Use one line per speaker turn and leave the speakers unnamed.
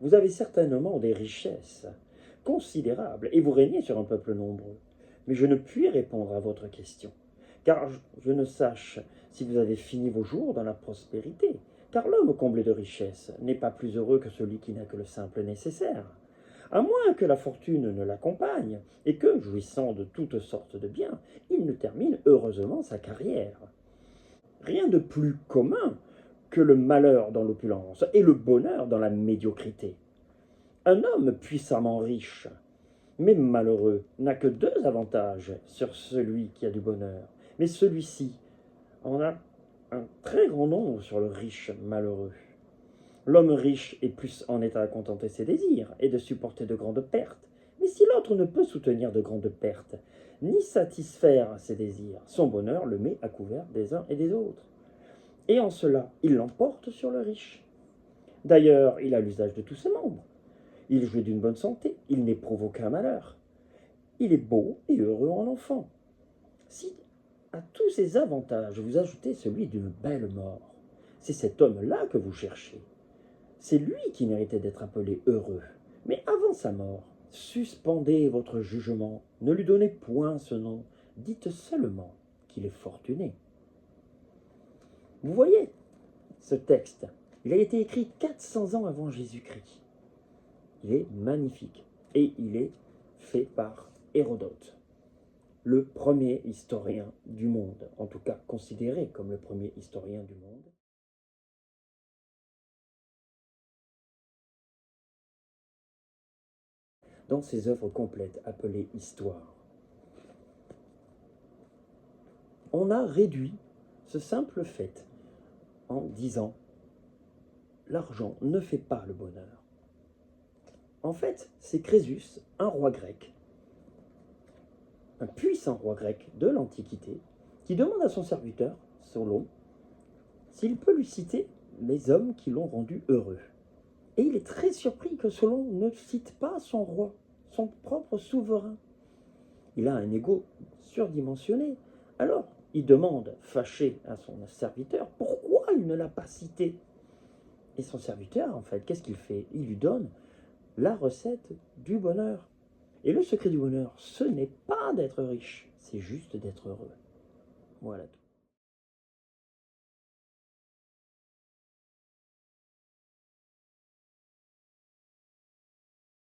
Vous avez certainement des richesses considérables et vous régnez sur un peuple nombreux. Mais je ne puis répondre à votre question, car je ne sache si vous avez fini vos jours dans la prospérité, car l'homme comblé de richesses n'est pas plus heureux que celui qui n'a que le simple nécessaire. À moins que la fortune ne l'accompagne, et que, jouissant de toutes sortes de biens, il ne termine heureusement sa carrière. Rien de plus commun que le malheur dans l'opulence et le bonheur dans la médiocrité. Un homme puissamment riche, mais malheureux, n'a que deux avantages sur celui qui a du bonheur. Mais celui-ci en a un très grand nombre sur le riche malheureux. L'homme riche est plus en état de contenter ses désirs et de supporter de grandes pertes. Mais si l'autre ne peut soutenir de grandes pertes, ni satisfaire ses désirs, son bonheur le met à couvert des uns et des autres. Et en cela, il l'emporte sur le riche. D'ailleurs, il a l'usage de tous ses membres. Il jouit d'une bonne santé, il n'éprouve aucun malheur. Il est beau et heureux en enfant. Si à tous ces avantages vous ajoutez celui d'une belle mort, c'est cet homme-là que vous cherchez. C'est lui qui méritait d'être appelé heureux. Mais avant sa mort, suspendez votre jugement, ne lui donnez point ce nom, dites seulement qu'il est fortuné. Vous voyez, ce texte, il a été écrit 400 ans avant Jésus-Christ. Il est magnifique et il est fait par Hérodote, le premier historien du monde, en tout cas considéré comme le premier historien du monde. Dans ses œuvres complètes appelées Histoire. On a réduit ce simple fait en disant l'argent ne fait pas le bonheur. En fait, c'est Crésus, un roi grec, un puissant roi grec de l'Antiquité, qui demande à son serviteur, Solon, s'il peut lui citer les hommes qui l'ont rendu heureux. Et il est très surpris que Solon ne cite pas son roi, son propre souverain. Il a un ego surdimensionné. Alors, il demande, fâché à son serviteur, pourquoi il ne l'a pas cité. Et son serviteur, en fait, qu'est-ce qu'il fait? Il lui donne la recette du bonheur. Et le secret du bonheur, ce n'est pas d'être riche, c'est juste d'être heureux. Voilà tout.